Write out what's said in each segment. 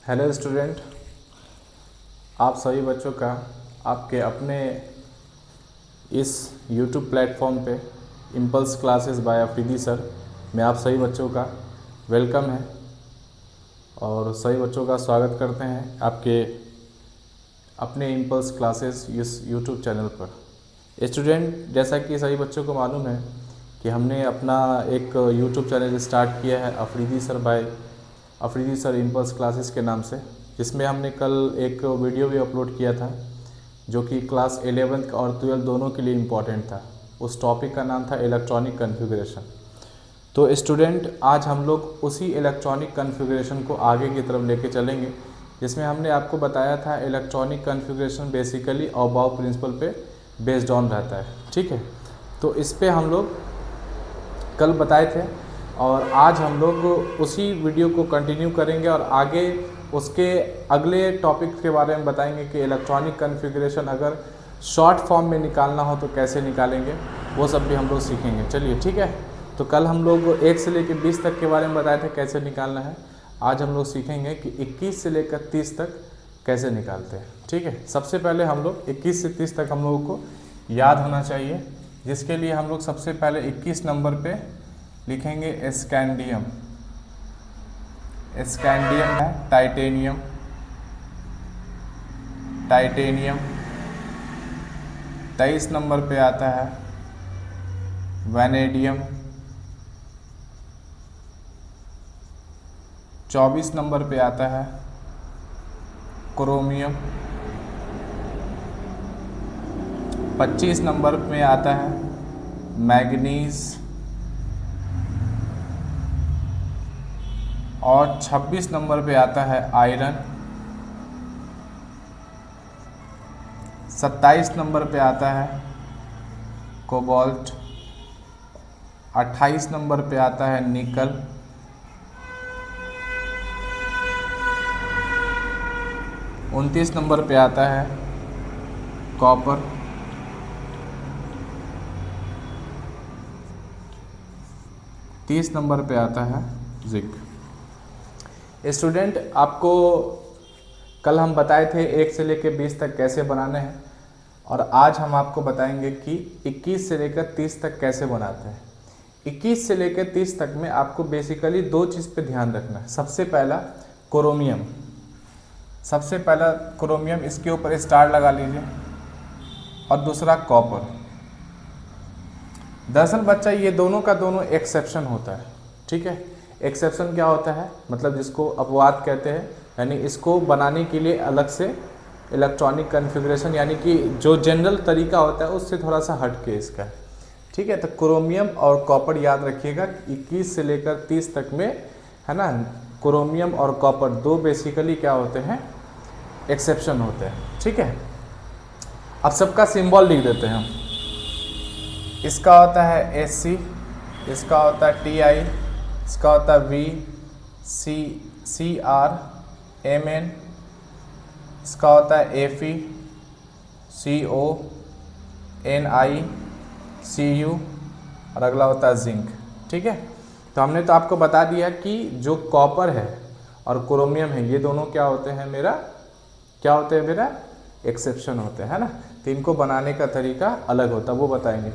Hello student, आप सभी बच्चों का आपके अपने इस यूट्यूब प्लेटफॉर्म पे impulse classes bye Afridi sir में आप सभी बच्चों का वेलकम है और सभी बच्चों का स्वागत करते हैं आपके अपने इम्पल्स क्लासेस इस यूट्यूब चैनल पर। स्टूडेंट, जैसा कि सभी बच्चों को मालूम है कि हमने अपना एक यूट्यूब चैनल स्टार्ट किया है Afridi sir by Afridi sir impulse classes के नाम से, जिसमें हमने कल एक वीडियो भी अपलोड किया था जो कि क्लास 11th और 12 दोनों के लिए इम्पॉर्टेंट था। उस टॉपिक का नाम था इलेक्ट्रॉनिक कन्फिग्रेशन। तो स्टूडेंट, आज हम लोग उसी इलेक्ट्रॉनिक कन्फिग्रेशन को आगे की तरफ लेके चलेंगे, जिसमें हमने आपको बताया था electronic configuration basically Aufbau principle पे बेस्ड ऑन रहता है। ठीक है, तो इस पे हम लोग कल बताए थे और आज हम लोग उसी वीडियो को कंटिन्यू करेंगे और आगे उसके अगले टॉपिक के बारे में बताएंगे कि इलेक्ट्रॉनिक कन्फिग्रेशन अगर शॉर्ट फॉर्म में निकालना हो तो कैसे निकालेंगे, वो सब भी हम लोग सीखेंगे। चलिए ठीक है, तो कल हम लोग 1 से लेकर 20 तक के बारे में बताए थे कैसे निकालना है। आज हम लोग सीखेंगे कि 21 से लेकर 30 तक कैसे निकालते हैं। ठीक है, सबसे पहले हम लोग 21 से 30 तक हम लोगों को याद होना चाहिए, जिसके लिए हम लोग सबसे पहले 21 नंबर पे लिखेंगे स्कैंडियम। स्कैंडियम है टाइटेनियम, टाइटेनियम। 23 नंबर पे आता है वैनेडियम। 24 नंबर पे आता है क्रोमियम। 25 नंबर पे आता है मैग्नीज और 26 नंबर पे आता है आयरन। 27 नंबर पे आता है कोबाल्ट। 28 नंबर पे आता है निकल। 29 नंबर पे आता है कॉपर। 30 नंबर पे आता है जिंक। स्टूडेंट, आपको कल हम बताए थे 1 से लेकर 20 तक कैसे बनाने हैं और आज हम आपको बताएंगे कि 21 से लेकर 30 तक कैसे बनाते हैं। 21 से लेकर 30 तक में आपको बेसिकली 2 चीज़ पे ध्यान रखना है। सबसे पहला क्रोमियम, सबसे पहला क्रोमियम, इसके ऊपर स्टार लगा लीजिए, और दूसरा कॉपर। दरअसल बच्चा ये दोनों का दोनों एक्सेप्शन होता है। ठीक है, एक्सेप्शन क्या होता है, मतलब जिसको अपवाद कहते हैं, यानी इसको बनाने के लिए अलग से इलेक्ट्रॉनिक कन्फिग्रेशन, यानी कि जो जनरल तरीका होता है उससे थोड़ा सा हट के इसका है। ठीक है, तो क्रोमियम और कॉपर याद रखिएगा, 21 से लेकर 30 तक में, है ना, क्रोमियम और कॉपर दो बेसिकली क्या होते हैं, एक्सेप्शन होते हैं। ठीक है, अब सबका सिंबल लिख देते हैं हम। इसका होता है SC, इसका होता है TI, इसका होता है VCR MN, इसका होता है Fe CO NI Cu और अगला होता है जिंक। ठीक है, तो हमने तो आपको बता दिया कि जो कॉपर है और क्रोमियम है ये दोनों क्या होते हैं, मेरा एक्सेप्शन होते हैं, है ना। तो इनको बनाने का तरीका अलग होता है, वो बताएंगे।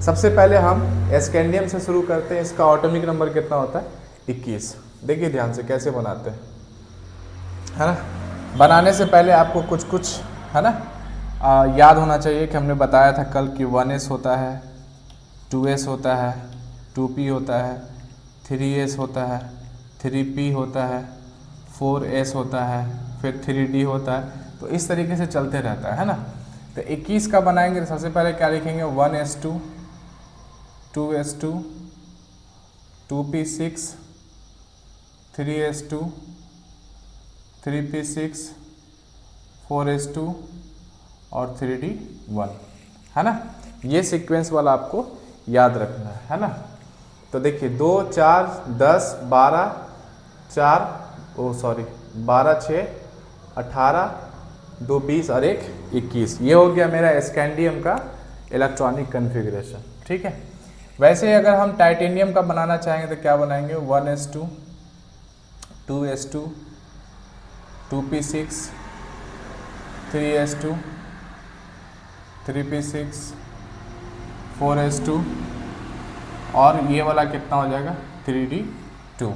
सबसे पहले हम स्कैंडियम से शुरू करते हैं। इसका एटॉमिक नंबर कितना होता है, 21। देखिए ध्यान से कैसे बनाते हैं, है ना। बनाने से पहले आपको कुछ है ना याद होना चाहिए कि हमने बताया था कल कि 1s होता है, 2s होता है, 2p होता है, 3s होता है, 3p होता है, 4s होता है, फिर 3d होता है। तो इस तरीके से चलते रहता है ना। तो 21 का बनाएंगे तो सबसे पहले क्या लिखेंगे, 1s2, 2s2, 2p6, 3s2, 3p6, 4s2 और 3d1, है ना। ये सीक्वेंस वाला आपको याद रखना है ना। तो देखिए 2 4 10 12 12 6 18 2 20 और 1 21। ये हो गया मेरा स्कैंडियम का इलेक्ट्रॉनिक कन्फिग्रेशन। ठीक है, वैसे अगर हम टाइटेनियम का बनाना चाहेंगे तो क्या बनाएंगे, 1s2, 2s2, 2p6 3s2 3p6 4s2 और ये वाला कितना हो जाएगा 3d2।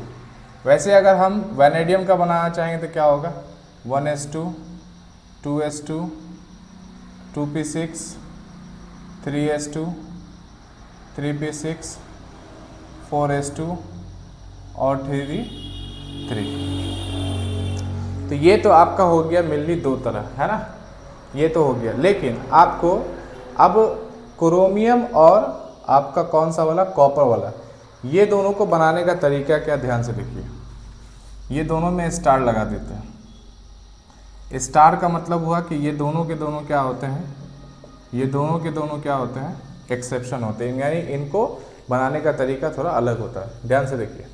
वैसे अगर हम वैनेडियम का बनाना चाहेंगे तो क्या होगा 1s2 2s2 2p6 3s2 3p6 4s2 और 3d3। तो ये तो आपका हो गया मिलनी दो तरह, है ना, ये तो हो गया। लेकिन आपको अब क्रोमियम और आपका कौन सा वाला कॉपर वाला, ये दोनों को बनाने का तरीका क्या, ध्यान से देखिए। ये दोनों में स्टार लगा देते हैं। स्टार का मतलब हुआ कि ये दोनों के दोनों क्या होते हैं, ये दोनों के दोनों क्या होते हैं, एक्सेप्शन होते हैं, यानी इनको बनाने का तरीका थोड़ा अलग होता है। ध्यान से देखिए,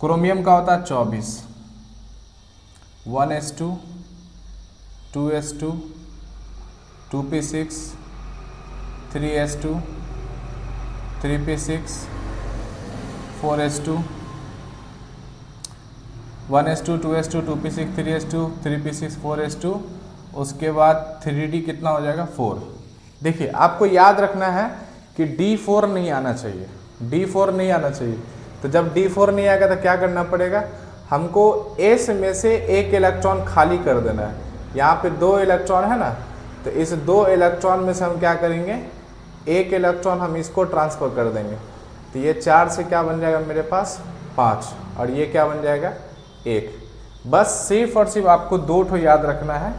क्रोमियम का होता है 24 1s2 2s2 2p6 3s2 3p6 4s2 1s2 2s2 2p6 3s2 3p6 4s2, उसके बाद 3d कितना हो जाएगा 4। देखिए आपको याद रखना है कि d4 नहीं आना चाहिए, d4 नहीं आना चाहिए। तो जब d4 नहीं आएगा तो क्या करना पड़ेगा, हमको s में से एक इलेक्ट्रॉन खाली कर देना है। यहाँ पे 2 इलेक्ट्रॉन है ना, तो इस 2 इलेक्ट्रॉन में से हम क्या करेंगे, एक इलेक्ट्रॉन हम इसको ट्रांसफ़र कर देंगे। तो ये 4 से क्या बन जाएगा मेरे पास 5, और ये क्या बन जाएगा 1। बस सिर्फ और सिर्फ आपको 2 ठो याद रखना है।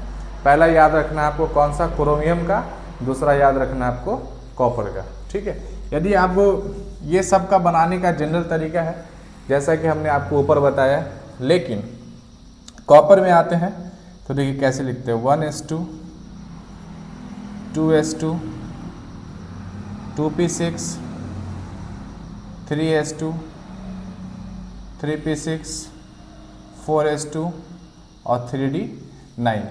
पहला याद रखना है आपको कौन सा, क्रोमियम का, दूसरा याद रखना है आपको कॉपर का, ठीक है। यदि आप ये सब का बनाने का जनरल तरीका है जैसा कि हमने आपको ऊपर बताया, लेकिन कॉपर में आते हैं तो देखिए कैसे लिखते हैं 1s2 2s2 2p6 3s2 3p6 4s2 और 3d9।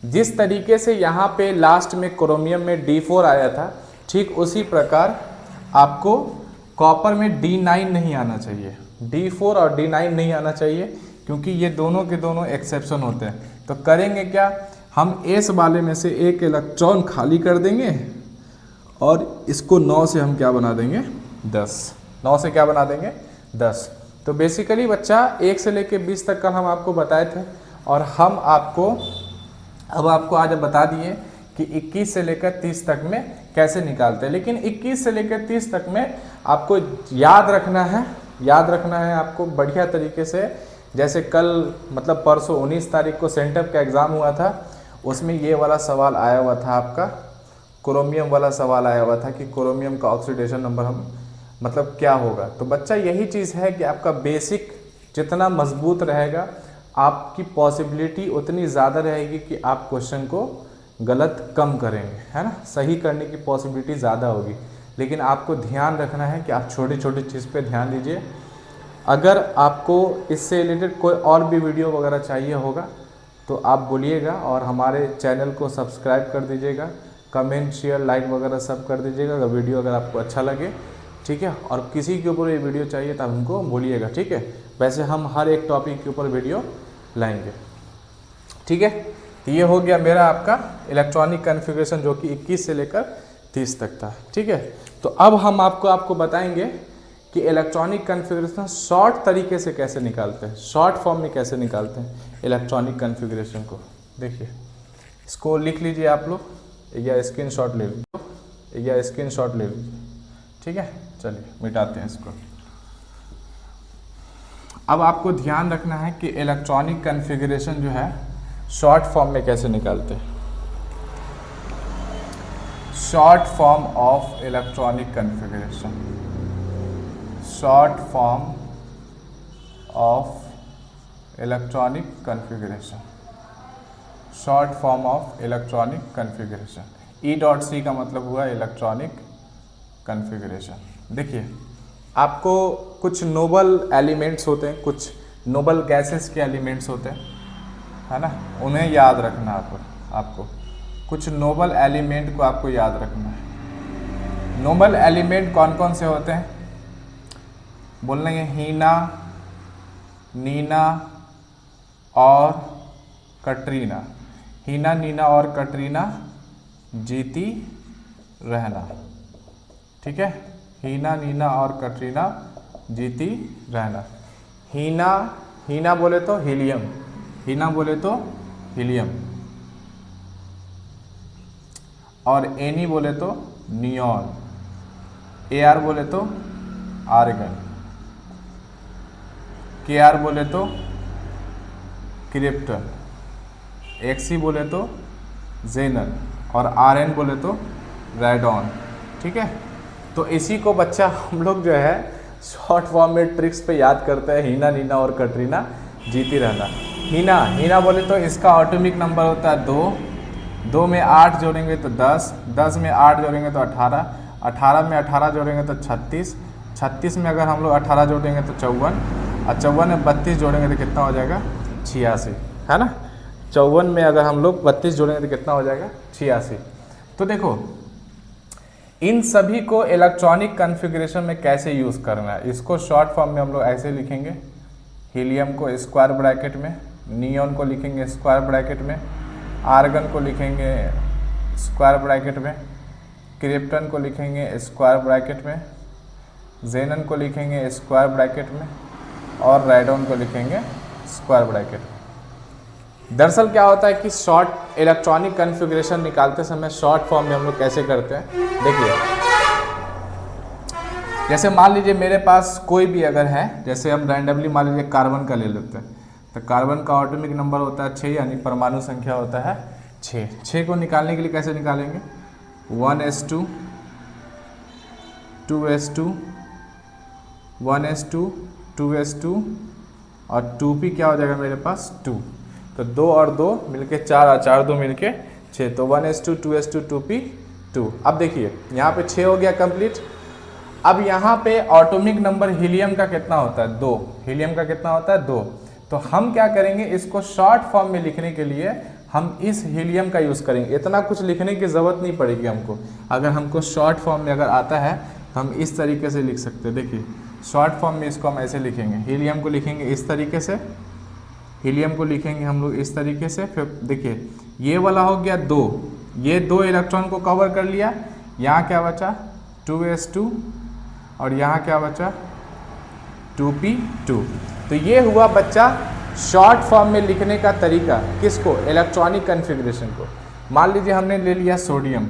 जिस तरीके से यहाँ पे लास्ट में क्रोमियम में d4 आया था, ठीक उसी प्रकार आपको कॉपर में d9 नहीं आना चाहिए, d4 और d9 नहीं आना चाहिए, क्योंकि ये दोनों के दोनों एक्सेप्शन होते हैं। तो करेंगे क्या, हम एस वाले में से एक इलेक्ट्रॉन खाली कर देंगे और इसको 9 से हम क्या बना देंगे 10, 9 से क्या बना देंगे 10। तो बेसिकली बच्चा 1 से लेकर 20 तक का हम आपको बताए थे, और हम आपको अब आपको आज बता दिए कि 21 से लेकर 30 तक में कैसे निकालते हैं। लेकिन 21 से लेकर 30 तक में आपको याद रखना है आपको बढ़िया तरीके से। जैसे कल मतलब परसों 19 तारीख को सेंटअप का एग्ज़ाम हुआ था, उसमें ये वाला सवाल आया हुआ था, आपका क्रोमियम वाला सवाल आया हुआ था कि क्रोमियम का ऑक्सीडेशन नंबर हम मतलब क्या होगा। तो बच्चा यही चीज़ है कि आपका बेसिक जितना मजबूत रहेगा, आपकी पॉसिबिलिटी उतनी ज़्यादा रहेगी कि आप क्वेश्चन को गलत कम करेंगे, है ना, सही करने की पॉसिबिलिटी ज़्यादा होगी। लेकिन आपको ध्यान रखना है कि आप छोटी छोटी चीज़ पे ध्यान दीजिए। अगर आपको इससे रिलेटेड कोई और भी वीडियो वगैरह चाहिए होगा तो आप बोलिएगा, और हमारे चैनल को सब्सक्राइब कर दीजिएगा, कमेंट शेयर लाइक वगैरह सब कर दीजिएगा अगर वीडियो अगर आपको अच्छा लगे, ठीक है। और किसी के ऊपर ये वीडियो चाहिए तो हमको बोलिएगा, ठीक है। वैसे हम हर एक टॉपिक के ऊपर वीडियो लाएंगे, ठीक है। तो ये हो गया मेरा आपका इलेक्ट्रॉनिक कॉन्फ़िगरेशन जो कि 21 से लेकर 30 तक था, ठीक है। तो अब हम आपको बताएंगे कि इलेक्ट्रॉनिक कॉन्फ़िगरेशन शॉर्ट तरीके से कैसे निकालते हैं, शॉर्ट फॉर्म में कैसे निकालते हैं इलेक्ट्रॉनिक कॉन्फ़िगरेशन को। देखिए इसको लिख लीजिए आप लोग, या स्क्रीनशॉट ले लीजिए, ठीक है। चलिए मिटाते हैं इसको। अब आपको ध्यान रखना है कि इलेक्ट्रॉनिक कॉन्फ़िगरेशन जो है शॉर्ट फॉर्म में कैसे निकालते हैं। Short form of electronic configuration, short form of electronic configuration, short form of electronic configuration. E.C का मतलब हुआ इलेक्ट्रॉनिक कॉन्फ़िगरेशन। देखिए आपको कुछ नोबल एलिमेंट्स होते हैं, कुछ नोबल गैसेस के एलिमेंट्स होते हैं, है ना, उन्हें याद रखना आपको कुछ नोबल एलिमेंट को आपको याद रखना है। नोबल एलिमेंट कौन कौन से होते हैं बोल लेंगे, हीना, नीना और कटरीना, हीना, नीना और कटरीना जीती रहना। ठीक है, हीना, नीना और कटरीना जीती रहना। हीना, हीना बोले तो हीलियम, हीना बोले तो हीलियम, और एनी बोले तो नियॉन, एआर बोले तो आर्गन, केआर बोले तो क्रिप्टन, एक्सी बोले तो जेनन, और आरएन बोले तो रेडॉन। ठीक है, तो इसी को बच्चा हम लोग जो है शॉर्ट फॉर्म में ट्रिक्स पे याद करते हैं, हीना, नीना और कटरीना जीती रहना। हीना, हीना बोले तो इसका ऑटोमिक नंबर होता है 2, 2 में 8 जोड़ेंगे तो 10, 10 में 8 जोड़ेंगे तो 18, 18 में 18 जोड़ेंगे तो 36, 36 में अगर हम लोग 18 जोड़ेंगे तो 54, और 54 में 32 जोड़ेंगे तो कितना हो जाएगा 86, है ना। 54 में अगर हम लोग 32 जोड़ेंगे तो कितना हो जाएगा 86। तो देखो इन सभी को इलेक्ट्रॉनिक कॉन्फ़िगरेशन में कैसे यूज़ करना है, इसको शॉर्ट फॉर्म में हम लोग ऐसे लिखेंगे, हीलियम को स्क्वायर ब्रैकेट में, नियॉन को लिखेंगे स्क्वायर ब्रैकेट में, आर्गन को लिखेंगे स्क्वायर ब्रैकेट में, क्रिप्टन को लिखेंगे स्क्वायर ब्रैकेट में, जेनन को लिखेंगे स्क्वायर ब्रैकेट में, और रेडॉन को लिखेंगे स्क्वायर ब्रैकेट में। दरअसल क्या होता है कि शॉर्ट इलेक्ट्रॉनिक कॉन्फ़िगरेशन निकालते समय शॉर्ट फॉर्म में हम लोग कैसे करते हैं, देखिए जैसे मान लीजिए मेरे पास कोई भी अगर है, जैसे हम रैंडमली मान लीजिए कार्बन का ले लेते हैं, तो कार्बन का ऑटोमिक नंबर होता है 6, यानी परमाणु संख्या होता है 6। 6 को निकालने के लिए कैसे निकालेंगे, 1s2 2s2 1s2 2s2 और 2p क्या हो जाएगा मेरे पास 2, तो 2 और 2 मिलके 4 और 4 2 मिलके 6, तो 1s2 2s2 2p 2। अब देखिए यहाँ पे 6 हो गया कंप्लीट। अब यहाँ पे ऑटोमिक नंबर हीलियम का कितना होता है 2, हीलियम का कितना होता है 2। तो हम क्या करेंगे, इसको शॉर्ट फॉर्म में लिखने के लिए हम इस हीलियम का यूज़ करेंगे, इतना कुछ लिखने की ज़रूरत नहीं पड़ेगी हमको। अगर हमको शॉर्ट फॉर्म में अगर आता है तो हम इस तरीके से लिख सकते हैं। देखिए शॉर्ट फॉर्म में इसको हम ऐसे लिखेंगे, हीलियम को लिखेंगे इस तरीके से, हीलियम को लिखेंगे हम लोग इस तरीके से। फिर देखिए ये वाला हो गया 2, ये 2 इलेक्ट्रॉन को कवर कर लिया, यहाँ क्या बचा 2s2 और यहाँ क्या बचा 2p2। तो ये हुआ बच्चा शॉर्ट फॉर्म में लिखने का तरीका, किसको, इलेक्ट्रॉनिक कॉन्फ़िगरेशन को। मान लीजिए हमने ले लिया सोडियम,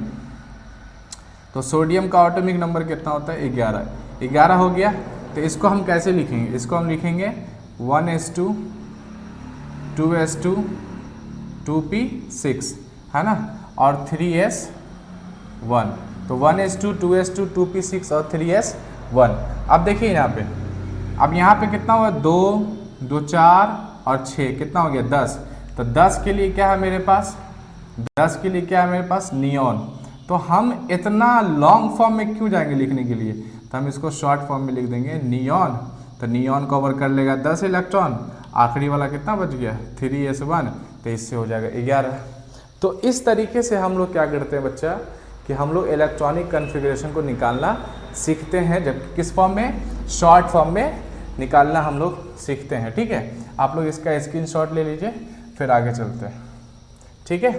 तो सोडियम का ऑटोमिक नंबर कितना होता है 11, 11 हो गया। तो इसको हम कैसे लिखेंगे, इसको हम लिखेंगे 1s2 2s2 2p6, है ना, और 3s1, तो 1s2 2s2 2p6 और 3s1। अब देखिए यहाँ पे, अब यहाँ पे कितना हुआ 2 2 4 और 6, कितना हो गया 10। तो 10 के लिए क्या है मेरे पास, 10 के लिए क्या है मेरे पास नियॉन। तो हम इतना लॉन्ग फॉर्म में क्यों जाएंगे लिखने के लिए, तो हम इसको शॉर्ट फॉर्म में लिख देंगे नियॉन। तो नियॉन कवर कर लेगा 10 इलेक्ट्रॉन, आखिरी वाला कितना बच गया 3s1, तो इससे हो जाएगा 11। तो इस तरीके से हम लोग क्या करते हैं बच्चा, कि हम लोग इलेक्ट्रॉनिक कॉन्फ़िगरेशन को निकालना सीखते हैं, जबकि किस फॉर्म में, शॉर्ट फॉर्म में निकालना हम लोग सीखते हैं। ठीक है, आप लोग इसका स्क्रीनशॉट ले लीजिए, फिर आगे चलते हैं। ठीक है,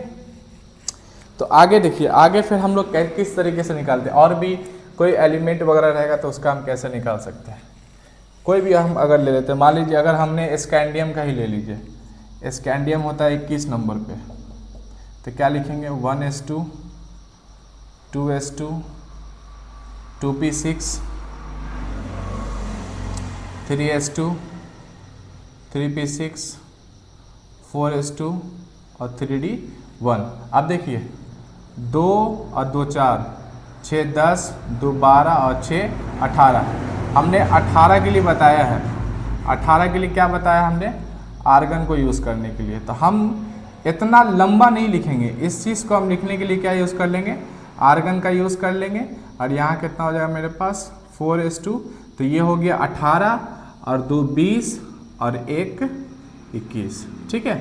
तो आगे देखिए, आगे फिर हम लोग किस तरीके से निकालते हैं, और भी कोई एलिमेंट वगैरह रहेगा तो उसका हम कैसे निकाल सकते हैं। कोई भी हम अगर ले लेते हैं, मान लीजिए अगर हमने स्कैंडियम का ही ले लीजिए, स्कैंडियम होता है 21 नंबर पे, तो क्या लिखेंगे 1s2 2s2 2p6 3s2 3p6 4s2 और 3d1। अब देखिए 2 और 2 4, 6 10, 2 12 और 6 18। हमने 18 के लिए बताया है, 18 के लिए क्या बताया हमने, आर्गन को यूज़ करने के लिए। तो हम इतना लंबा नहीं लिखेंगे, इस चीज़ को हम लिखने के लिए क्या यूज़ कर लेंगे, आर्गन का यूज़ कर लेंगे। और यहाँ कितना हो जाएगा मेरे पास 4s2, तो ये हो गया 18 और 2 20 और 1 21। ठीक है,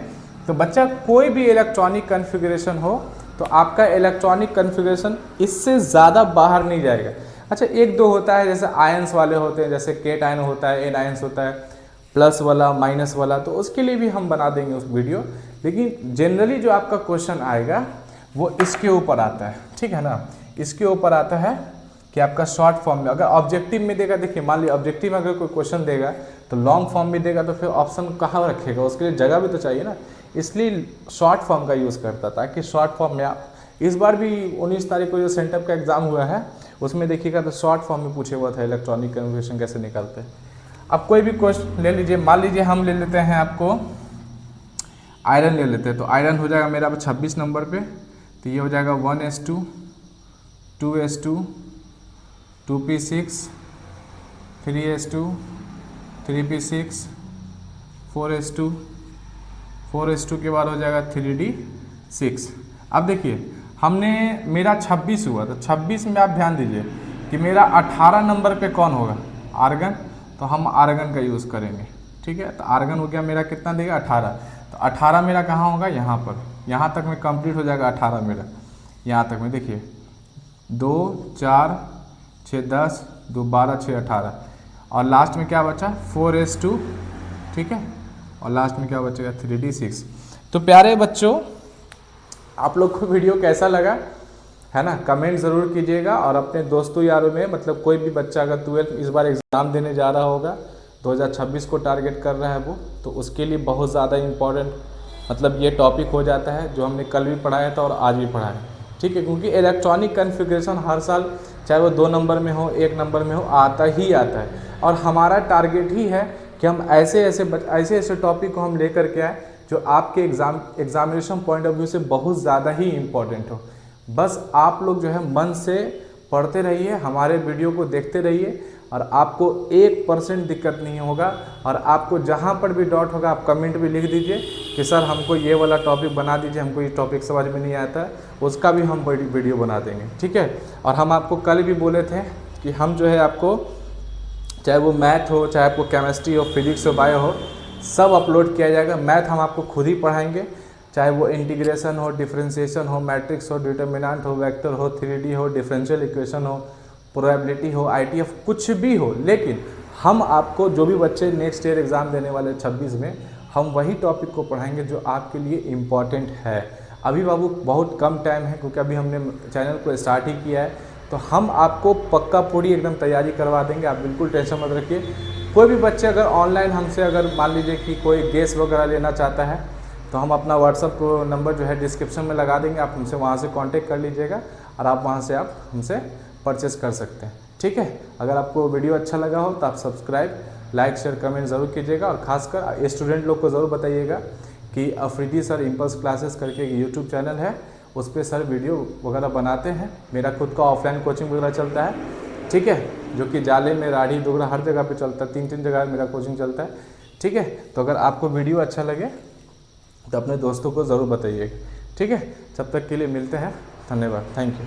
तो बच्चा कोई भी इलेक्ट्रॉनिक कॉन्फ़िगरेशन हो तो आपका इलेक्ट्रॉनिक कॉन्फ़िगरेशन इससे ज़्यादा बाहर नहीं जाएगा। अच्छा, एक दो होता है, जैसे आयंस वाले होते हैं, जैसे केट आयन होता है, एन आयंस होता है, प्लस वाला माइनस वाला, तो उसके लिए भी हम बना देंगे उस वीडियो। लेकिन जनरली जो आपका क्वेश्चन आएगा वो इसके ऊपर आता है, ठीक है ना। इसके ऊपर आता है कि आपका शॉर्ट फॉर्म में, अगर ऑब्जेक्टिव में देगा, देखिए मान लीजिए ऑब्जेक्टिव में अगर कोई क्वेश्चन देगा तो लॉन्ग फॉर्म में देगा तो फिर ऑप्शन कहाँ रखेगा, उसके लिए जगह भी तो चाहिए ना, इसलिए शॉर्ट फॉर्म का यूज़ करता था कि शॉर्ट फॉर्म में आप इस बार भी 19 तारीख को जो सेंटअप का एग्जाम हुआ है उसमें देखिएगा तो शॉर्ट फॉर्म में पूछे हुआ था इलेक्ट्रॉनिक कन्वर्सेशन कैसे निकालते हैं। अब कोई भी क्वेश्चन ले लीजिए, मान लीजिए हम ले लेते हैं आपको आयरन ले लेते हैं, तो आयरन हो जाएगा मेरा 26 नंबर पे, तो ये हो जाएगा 1s2 2s2 2p6 3s2 3p6 4s2 4s2 के बाद हो जाएगा 3d6। अब देखिए हमने मेरा 26 हुआ, तो 26 में आप ध्यान दीजिए कि मेरा 18 नंबर पे कौन होगा, आर्गन, तो हम आर्गन का यूज़ करेंगे, ठीक है। तो आर्गन हो गया मेरा, कितना देगा 18, तो 18 मेरा कहाँ होगा, यहाँ पर, यहाँ तक में कंप्लीट हो जाएगा 18 मेरा, यहाँ तक में देखिए 2 4 6 10 2 12 6 18, और लास्ट में क्या बचा 4s2, ठीक है, और लास्ट में क्या बचेगा 3d6। तो प्यारे बच्चों, आप लोग को वीडियो कैसा लगा है ना, कमेंट ज़रूर कीजिएगा, और अपने दोस्तों यारों में, मतलब कोई भी बच्चा अगर 12th इस बार एग्ज़ाम देने जा रहा होगा, 2026 को टारगेट कर रहा है वो, तो उसके लिए बहुत ज़्यादा इम्पॉर्टेंट मतलब ये टॉपिक हो जाता है जो हमने कल भी पढ़ाया था और आज भी पढ़ा है, ठीक है। क्योंकि इलेक्ट्रॉनिक कन्फिग्रेशन हर साल चाहे वो 2 नंबर में हो 1 नंबर में हो आता ही आता है, और हमारा टारगेट ही है कि हम ऐसे टॉपिक को हम लेकर के आए जो आपके एग्जामिनेशन पॉइंट ऑफ व्यू से बहुत ज़्यादा ही इम्पोर्टेंट हो। बस आप लोग जो है मन से पढ़ते रहिए, हमारे वीडियो को देखते रहिए, और आपको 1% दिक्कत नहीं होगा, और आपको जहाँ पर भी डाउट होगा आप कमेंट भी लिख दीजिए कि सर हमको ये वाला टॉपिक बना दीजिए, हमको ये टॉपिक समझ में नहीं आता है, उसका भी हम वीडियो बना देंगे, ठीक है। और हम आपको कल भी बोले थे कि हम जो है आपको चाहे वो मैथ हो, चाहे आपको केमिस्ट्री हो, फिजिक्स हो, बायो हो, सब अपलोड किया जाएगा। मैथ हम आपको खुद ही पढ़ाएंगे, चाहे वो इंटीग्रेशन हो, डिफरेंशिएशन हो, मैट्रिक्स हो, डिटर्मिनेंट हो, वेक्टर हो, 3D हो, डिफरेंशियल इक्वेशन हो, प्रोबेबिलिटी हो, ITF, कुछ भी हो, लेकिन हम आपको जो भी बच्चे नेक्स्ट ईयर एग्ज़ाम देने वाले 26 में, हम वही टॉपिक को पढ़ाएंगे जो आपके लिए इम्पॉर्टेंट है। अभी बाबू बहुत कम टाइम है, क्योंकि अभी हमने चैनल को स्टार्ट ही किया है, तो हम आपको पक्का पूरी एकदम तैयारी करवा देंगे, आप बिल्कुल टेंशन मत रखिए। कोई भी बच्चे अगर ऑनलाइन हमसे अगर मान लीजिए कि कोई गेस वगैरह लेना चाहता है, तो हम अपना व्हाट्सअप नंबर जो है डिस्क्रिप्शन में लगा देंगे, आप हमसे वहाँ से कांटेक्ट कर लीजिएगा, और आप वहाँ से आप हमसे परचेस कर सकते हैं, ठीक है। अगर आपको वीडियो अच्छा लगा हो तो आप सब्सक्राइब, लाइक, शेयर, कमेंट ज़रूर कीजिएगा, और ख़ासकर स्टूडेंट लोग को ज़रूर बताइएगा कि अफरीदी सर इम्पल्स क्लासेस करके एक यूट्यूब चैनल है, उस पर सर वीडियो वगैरह बनाते हैं। मेरा खुद का ऑफलाइन कोचिंग वगैरह चलता है, ठीक है, जो कि जाले में, राढ़ी, दुगरा, हर जगह पे चलता है, 3 जगह मेरा कोचिंग चलता है, ठीक है। तो अगर आपको वीडियो अच्छा लगे तो अपने दोस्तों को ज़रूर बताइएगा, ठीक है। तब तक के लिए मिलते हैं, धन्यवाद, थैंक यू।